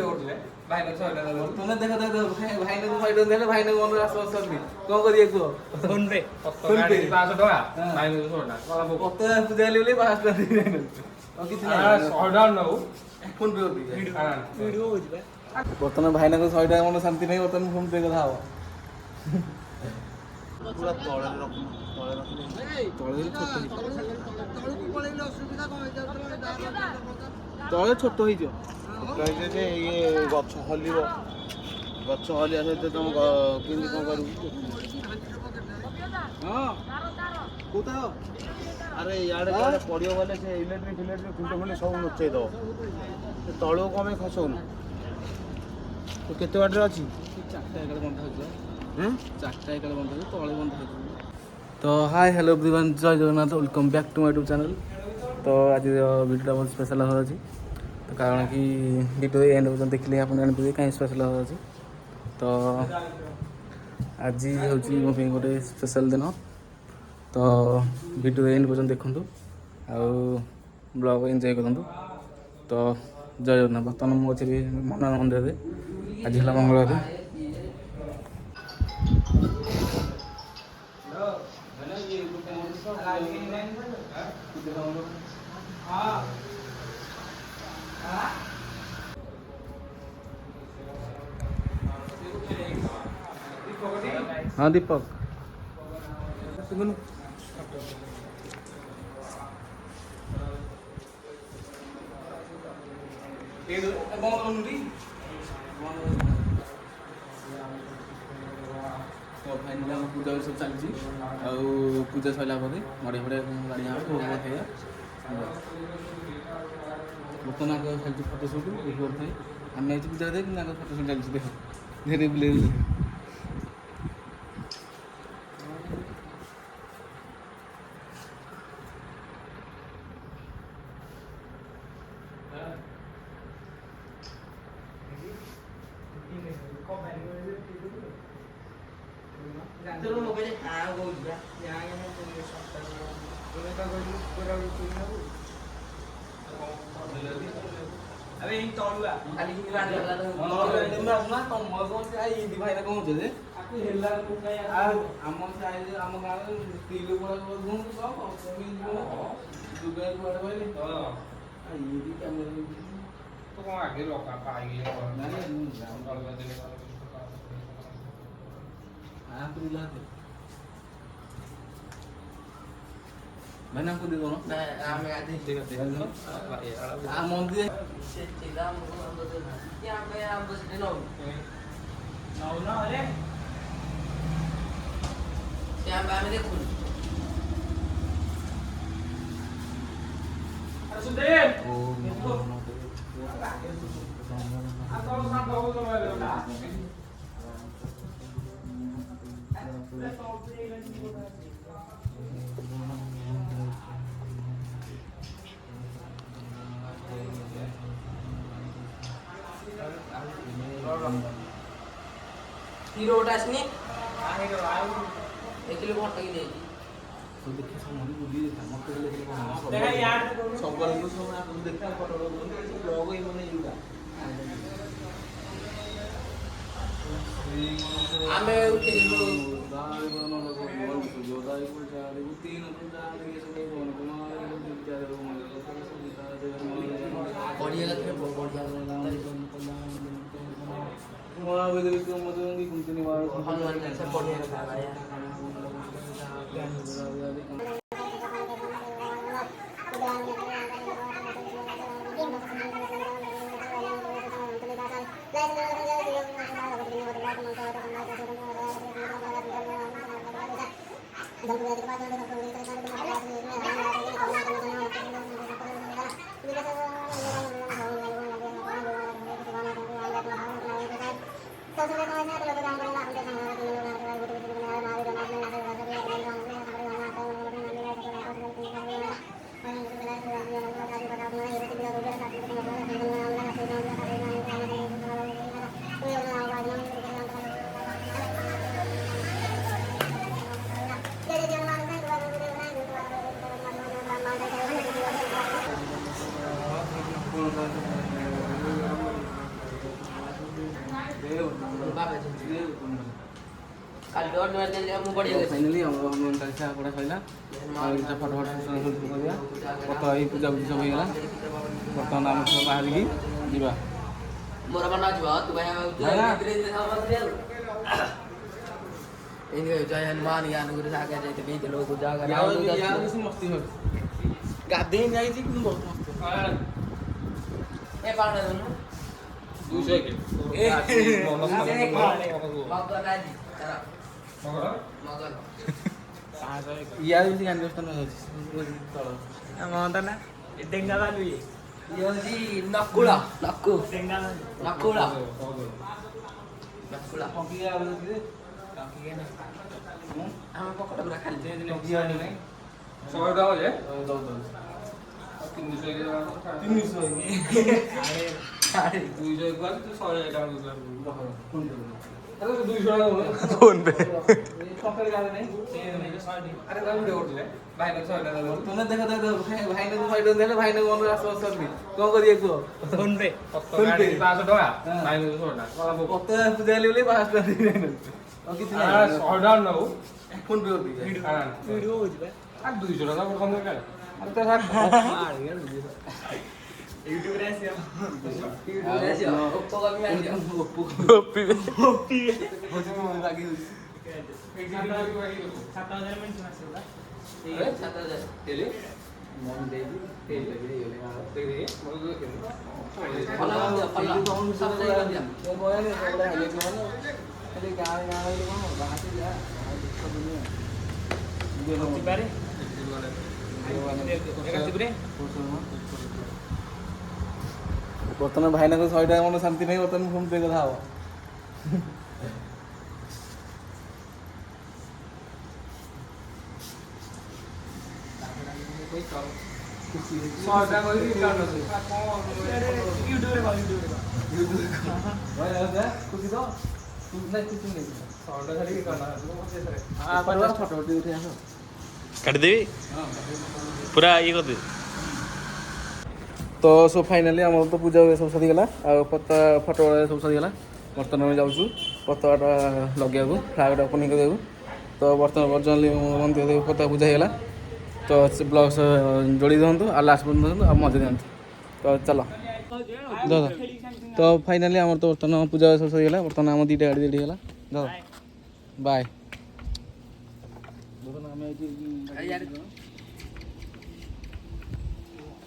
तुमने देखो देखो भाई ने फाइट देले भाई ने मन आस आस नहीं कोन करिए को फोन पे 500 टका भाई ने छोड़ना कत पूजा ले 500 टका दे और किछ नहीं ऑर्डर न हो फोन पे वीडियो हो जिबे बर्तमान भाई ने 100 टका मन शांति नहीं बर्तमान फोन पे कथा हो पूरा तळे रख तळे छोट होई जो कहे जे ये गछ हलिबो गछ हलिया सहित तुम केमि कोन करू हां कोता अरे याडे काले पडियो गले से इलेक्ट्रिक खुंट खुंट सब नचै दो तळो कमे खसौन तो केते वाट रे अछि चारटा एकले बंद हो हैं चारटा एकले बंद हो तळे बंद हो तो हाय हेलो एवरीवन जय Jagannath welcome back to my YouTube channel तो आज वीडियो बहुत स्पेशल हो अछि तो कारण कि वीडियो एंड पर्यंत देखले आप जानते कहीं स्पेशल हो अछि तो आज हूँ मो गोटे स्पेशल दिन तो वीडियो एंड पर्यंत देखूँ आउ ब्लॉग एंजॉय करूँ तो जय जगन्नाथ बर्तमान मुझे भी मन मंदिर आज है मंगलवार हाँ दीपक तो फाइनाली पूजा सब चलती पूजा सरला मड़े फड़े गाड़ी खाଇବା बर्तमान आगे चलती फटोशूट देखिए आम पूजा देख फटोशूट चलती देख धीरे बुले Terus mau kayak tahu ya, yang punya software ini kan gue kurang punya bu. Abi ini tahu lah, kali ini ada lah. Kalau ini mana tahu mau kau sih di mana kau jadi? Aku hilang punya ya. Among saya among kau tilu bulan bulan tu apa? Seminggu juga buat apa ni? Oh, ini kamera ini. Tu kau agak lock apa lagi? Nanti kalau kau jadi aku bilang mana aku di sana? Nah, kami ada di sana. Apa ya? Among dia. Tidak mau ambil tu. Yang apa yang ambil di nol? Nol ada. Yang apa dia pun? Ada sudah. Oh. Atau sampai awal sampai Hero das ni? Hero aku. Ekle बहुत लगी नहीं तो देखिए सब money बुली देखा मत ले ले देखा यार सब बार को सब आप देखा फोटो लोग ही मने युगा आमे उठे जो दाई बनो लोग बोल जो दाई को जारी को तीन को जारी ये सब बोल को मारे को विचार को मारे को सब दिखा दे बढ़िया लगते बढ़िया वहां पे देखो मुझे उनकी कुंतनी मार हनुमान से बढ़िया लगा यार କାଲି ଡର ନୂଆ ଦିନ ମୁଁ ପଡି ଗଲି ଫାଇନାଲି ଆମର ହନୁମାନ ଚାଳିଶା ପଢ଼ା ସରିଲା ଆଉ ଏଇଟା ଫଟୋ କରିବା ଫଟୋ ଏଇ ପୂଜା ପୂଜି ସବୁ ହେଇଗଲା ବର୍ତ୍ତମାନ ଆମେ ସବୁ ବାହାରିକି ଯିବା ମୋର ମନ ଅଛି ବା ତୁ ଭାଇ ଏଇନେ ଜୟ ହନୁମାନ ୟାନ ଗୁରୁ ସାଗର ଯାଇତେ ବି ଲୋକ ଜାଗା ମସ୍ତି ହଉଛି ଗାଧେଇ ଯାଇଛି କିନ୍ତୁ ବହୁତ ମସ୍ତି ଏ ପାଣ ଦଉନୁ 200 के ମଗର ଆଜି ତାର ମଗର ଇଆଡେ ଯେମିତି ଗାନ୍ଧୀ ସ୍ଥାନ ଅଛି ତଳ ମହନ୍ତା ନା ଡେଙ୍ଗା ବାଲୁ ଇଏ ଇଏ ହଉଛି ନକୁଳ ନକୁ ଡେଙ୍ଗା ନକୁଳ ନକୁଳ ଆମ ପକଡ ପୁରା ଖାଲି 100 টাকা হয়ে 300 के 200 एक बार तो 100 টাকা अरे 200 টাকা ফোন পে সকালে যাবে নাই আরে দাম ভিডিও করতে ভাই না 100 টাকা দাও তোমরা দেখো দেখো ভাই না ফাইট দেলে ভাই না মনে আসো আসবি কোন করিয়ে কো ফোন পে 500 টাকা ভাই না 100 টাকা কত পূজা লিলে 5 টাকা দিবেন আর কিছু না 100 টাকা নাও ফোন পে করবি ভিডিও হচ্ছে ভাই আর 200 টাকা কম দরকার আরে তো থাক ইউটিউবে আসিয়া ওপ্পো কবি মারি ওপি হচ্ছে মনে লাগি হচ্ছে 7000 মিনিট আছে ওটা এই 7000 তেলে মন দেবি তেল লাগে গেলে দেখি মনে করে ফলো দিয়া ফলো সাবস্ক্রাইব দিয়া এই বয়ানে ওটা হেলে মানে খালি গায় গায় কোন বাহাতে যা সব দুনিয়া হচ্ছে পারে ବର୍ତ୍ତମାନ ଭାଇନାଙ୍କ 100 ଟଙ୍କା ମନ ଶାନ୍ତି ନାହିଁ ବର୍ତ୍ତମାନ ଫୋନ ପେ କଥା ହବ ସହଟା କରିକି କାରଣ ୟୁଟ୍ୟୁବରେ କହ ୟୁଟ୍ୟୁବରେ ଭାଇ ଖୁସି ତ ନାଇଁ ଖୁସି ନାହିଁ ସହଟା କରିକି କାରଣ ଫଟୋ ଉଠେଇ ଉଠେଇ ଆସ କାଟିଦେବି ପୁରା ଇଏ କରିଦେବି ତ ସବୁ ଫାଇନାଲି ଆମର ତ ପୂଜା ସବୁ ସରିଗଲା ଆଉ ଫଟୋ ସବୁ ସରିଗଲା ବର୍ତ୍ତମାନ ଆମେ ଯାଉଛୁ ପତାକାଟା ଲଗେଇବାକୁ ଫ୍ଲାଗ୍ଟା ଓପନିଂ କରିବାକୁ ତ ବର୍ତ୍ତମାନ ବର୍ଜନଲି ମନ୍ଦିର ପତାକା ପୂଜା ହେଇଗଲା ତ ସେ ବ୍ଲଗ୍ ଯୋଡ଼ି ଦିଅନ୍ତୁ ଆଉ ଲାଷ୍ଟ ପର୍ଯ୍ୟନ୍ତ ଦିଅନ୍ତୁ ଆଉ ମଜା ଦିଅନ୍ତୁ ତ ଚାଲ ଦାଦା ତ ଫାଇନାଲି ଆମର ତ ବର୍ତ୍ତମାନ ପୂଜା ସବୁ ସରିଗଲା ବର୍ତ୍ତମାନ ଆମ ଦୁଇଟା ଗାଡ଼ି ରେଡ଼ି ହେଇଗଲା ଦାଦା ବାଏ ଆମେ ଏଠି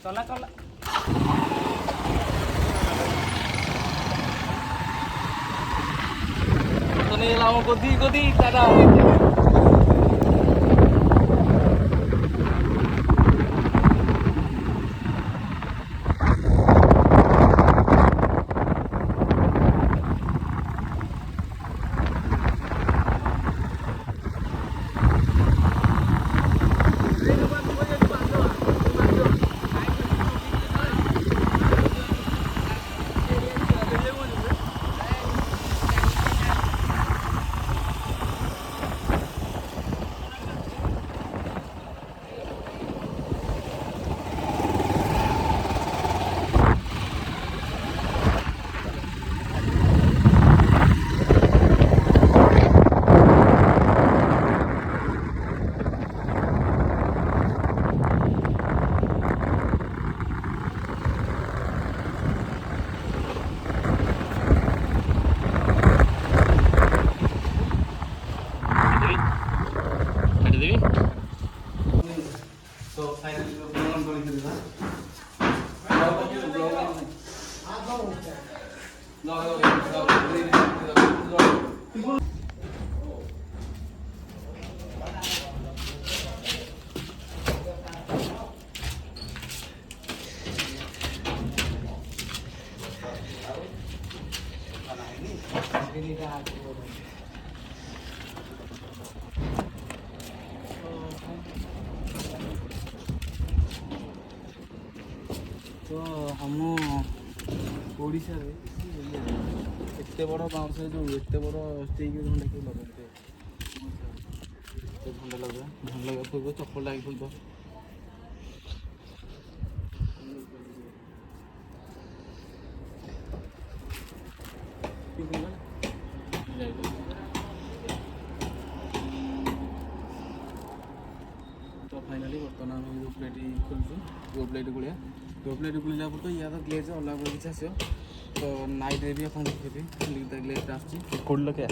ଚଲା ଚଲା ହେଇଗଲା ଆମ ଗଦି ଗଦି ଦାଦା तो हम ओडिशा रे एते बड़ बाउंस जो एते बड़ स्टिक झंडा के लगाते झंडा लगा फिर चप्पल लागी फुल तो तो फाइनाली बर्तमान आम जो प्लेट खोलुँ गो प्लेट गुड़िया गो प्लेट गुड़ी जा पड़ता या तो ग्लेज अलग किसी आस तो नाइट भी आप देखिए ग्लेज आस कोड क्या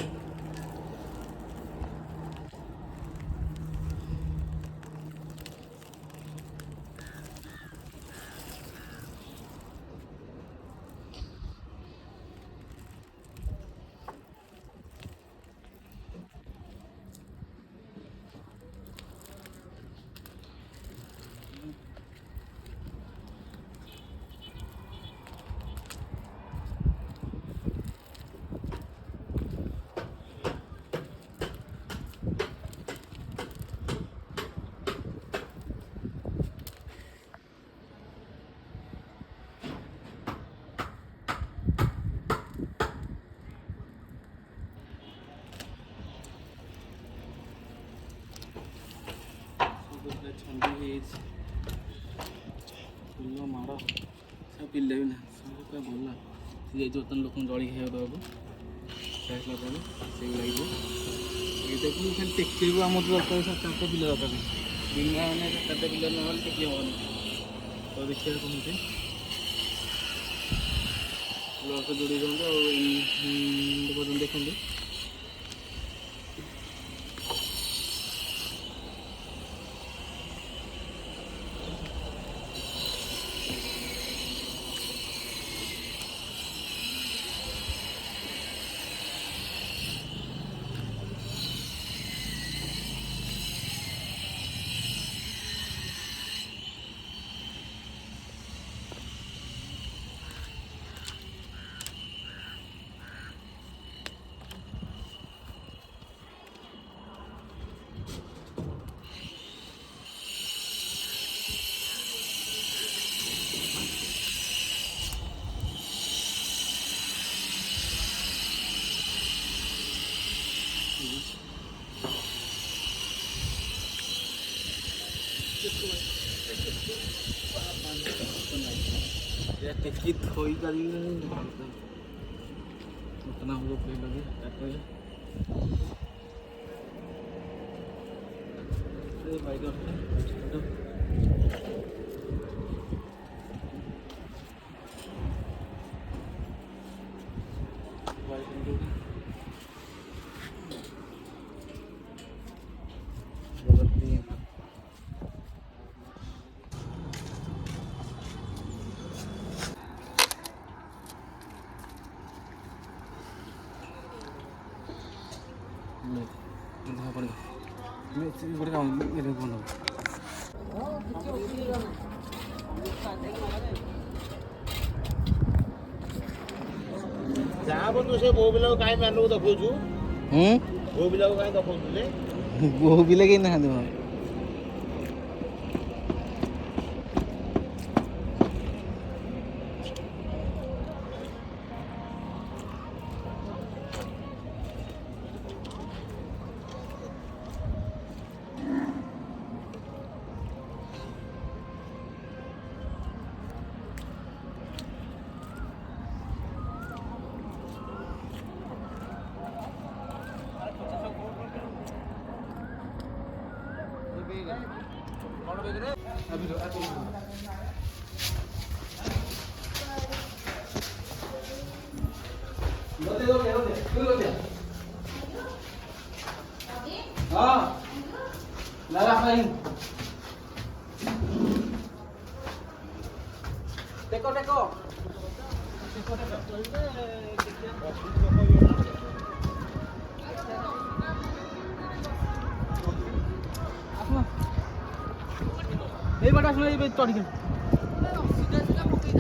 छंदी फुल माड़ सब पिले भी ना सब पूरा भल ये बर्तन लोक जड़ी खाଇବା देवाक खाइला से लगे ये देखो खाली टेक्की को आम दरकार 7-8 पिला दरकार बिना मैंने 7-8 पिला ना टेक्की हेनी तो देखिए कौन लस जोड़ी दिखाते देखते टेक्की थोई कर उतना हम लोग लगे ଯାହା ତୁ ସେ ବୋଉ ପିଲାକୁ କାହିଁ ମାନକୁ ଦେଖାଉଛୁ ବୋଉ ପିଲାକୁ କାହିଁ ଦେଖାଉଛୁ ବୋହୁ ପିଲା କେହି ନାହାନ୍ତି ମୋର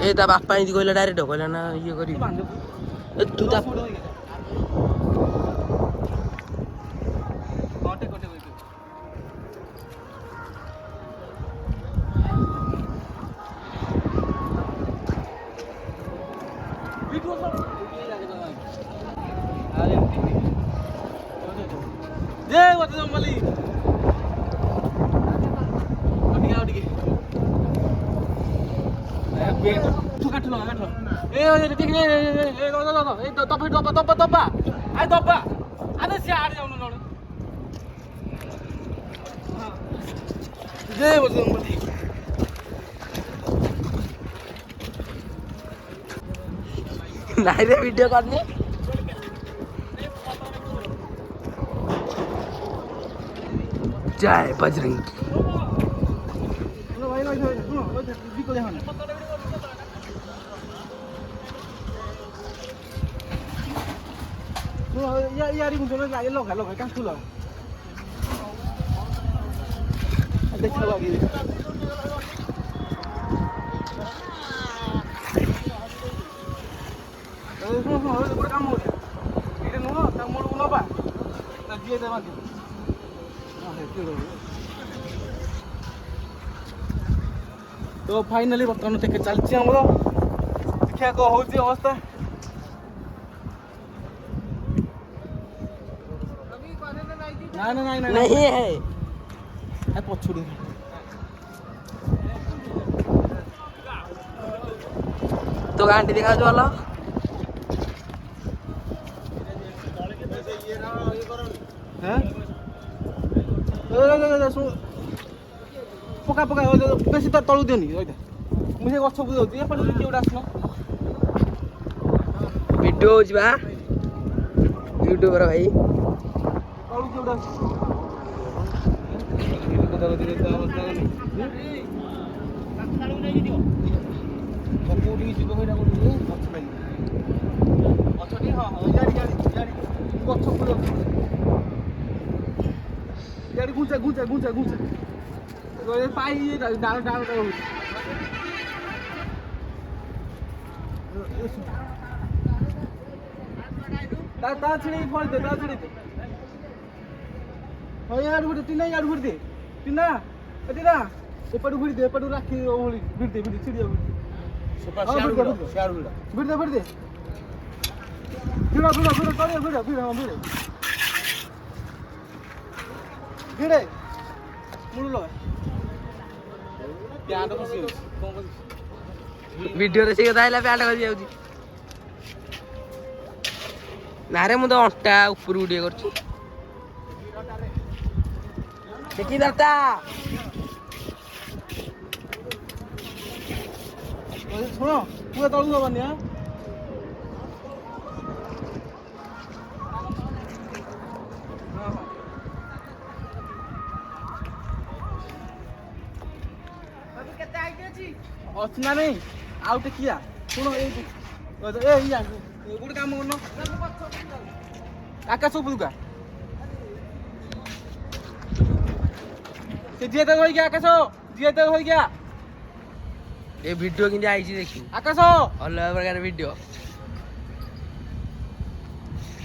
ए ता बापा एंती कहला डायरेक्ट कहला ना ये करी ए तू ता ନାଇଁ ରେ ଭିଡିଓ କରିନି ଜୟ ବଜରଙ୍ଗ तो फाइनाली बर्तमान टेके चलती आमर देखा कौन हूँ अवस्था नहीं है पछुड़ी तो गांडी देखा जो वाला पका पका बेसी तलू दियोनी मुझे गछ को दौर एपटे किए गोटे आसन वीडियो हो जा यूट्यूबर भाई तलू किए गोटे घुचा घुचा घुचा घुचा पाई डाल डाल ता छिड़ी फल दे ता छिड़ी हो यार गुटे टिना यार गुटे दे टिना टिना एपटू गुड़ी दे एपटू राखी ओली गुड़ी दे गुड़ी छिड़ी गुड़ी सुपर शेयर गुड़ा गुड़ी दे भिड़ भिड़ करे भिड़ भिड़ भिड़ भिड़े मुड़ लो प्यांट फसी वीडियो रे से दाइला प्यांट कर जाउची नारे मु तो अंटा ऊपर उड़िए करछी देखी दाता सुनो पूरा तळू दबानी हां ଅଛି ନା ନାଇଁ ଆଉ ଟିକିଆ ଶୁଣ ଏଇ ଇୟା ଗୋଟେ କାମ କରୁନ ଆକାଶ ଉପରକା ସେ ଯିଏ ତ ହୋଇକି ଆକାଶ ଯିଏ ତ ହୋଇକି ए वीडियो किंती आईची देखी आकाश अलग प्रकार वीडियो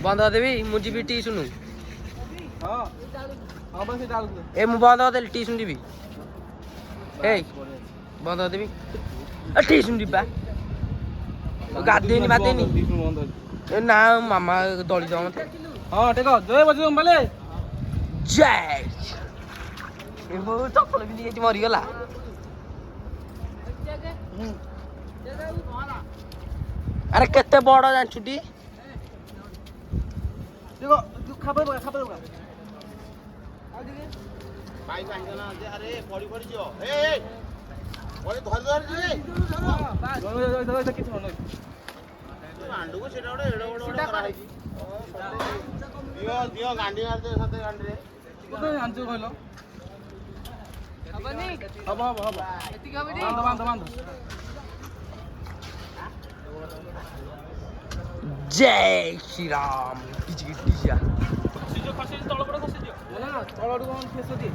बंद कर देबी मु जीबी टी सुनु हां हां बस ये डाल दे ए मु बंद कर देली टी सुन जीबी ए बंद कर देबी ए टी सुन जीबा गादेनी बादेनी ए ना मामा दली दो मते हां टेको जय बजरंग बाले जय ए वो चप्पल भी नहीं मरी गला अरे केते बड़ जानछुटी देखो खाबे खाबे भाई भाई ना अरे पड़ी पड़ी जो ए पड़ी धर जी କିଛି ମନେ गांडू को सेटा ओडे एडो ओडो करा है दियो दियो गांडी मारते साथे गांडी रे କୋତେ ଜାଣିଛୁ କହିଲ ହବନି ହବ ହବ ହବ ଏତିକି ହବନି ବାନ୍ଧ ବାନ୍ଧ जय श्री राम किची किचिया ଖସି ଖସି ତଳ ପଟ ଖସି ଦିଅ ନା ତଳଠୁ କଣ ଫେସ ଦିଏ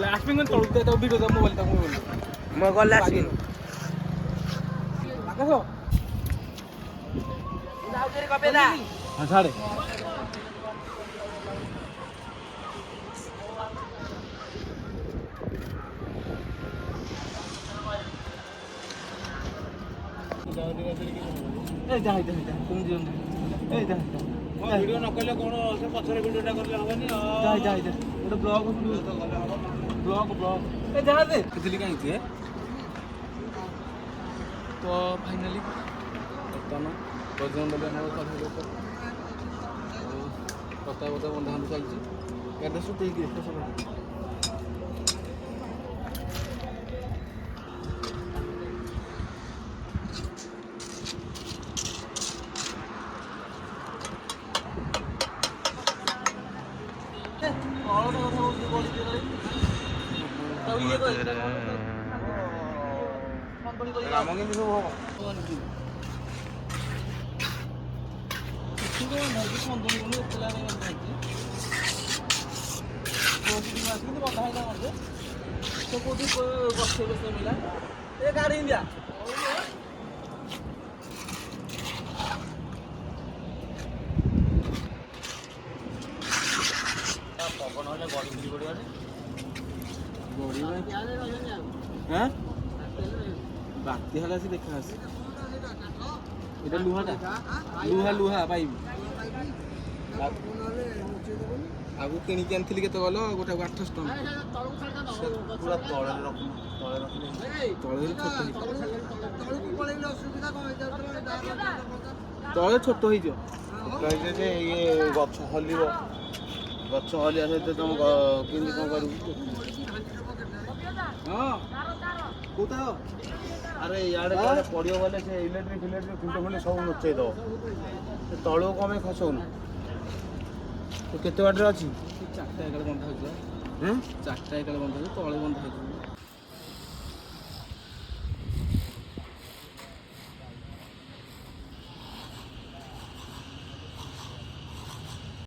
ଲାଷ୍ଟ ପିଙ୍ଗ ତଳ ତ ଭିଡିଓ ତ ମୋବାଇଲ ତା ମୋବାଇଲ मैं गला आसिन ଆକାଶ जाऊ तेरे कपेदा ହଁ ଛାଡେ ए जा तुम जीवन ए जा ଭିଡ଼ିଓ ନ କଲେ କ'ଣ ସେ ପଛରେ ଭିଡ଼ିଓଟା କଲେ ହବନି ଗୋଟେ ବ୍ଲଗ ଏ ଯାହା ଦେ ଥିଲି କାହିଁକି ତ ଫାଇନାଲି ବର୍ତ୍ତମାନ ବଜରଙ୍ଗବଲି ଆମର କଥାବାର୍ତ୍ତା ବନ୍ଧାବନ୍ଧି ଚାଲିଛି ଗାଡ଼ି ସବୁ ଦେଇକି ରାମ କେମିତି ସବୁ ହବ ଗାଡ଼ି ଇଣ୍ଡିଆ ପବନ ହେଲେ ଗଡ଼ି ଫିରି ପଡ଼ିବନି হ্যাঁ বাতি হলে আসি দেখা আছে এটা লুহাটা লুহা পাইবি আগু কিଣିକି ଆଣିଥିଲି କେତେ ଗଲ ଗୋଟେ 800 ଟଙ୍କା ପୁରା ତଳେ ରଖୁନ ତଳେ ରଖିଲେ ତଳେ ଛୋଟ ହେଇଯିବ କହିଲେ ଯେ ଇଏ ଗଛ ହଲିବ ଗଛ ହଲିବା ସହିତ ତମ କେମିତି କ'ଣ କରିବୁ ହଁ କୋଉଟା ଆରେ ଇଆଡ଼େ ଇଆଡ଼େ ପଡ଼ିବ ଗଲେ ସେ ଇଲେକ୍ଟ୍ରିକ୍ ଖୁଣ୍ଟ ଖୁଣ୍ଟ ସବୁ ନଚେଇ ଦେବ ସେ ତଳକୁ କ'ଣ ପାଇଁ ଖସଉନୁ ତୁ କେତେ ବାଟରେ ଅଛି 4ଟା ଏକାଳେ ବନ୍ଧା ହେଇଯିବ 4ଟା ଏକାଳେ ବନ୍ଧା ହେଇଯିବ ତଳେ ବନ୍ଧା ହେଇଯିବ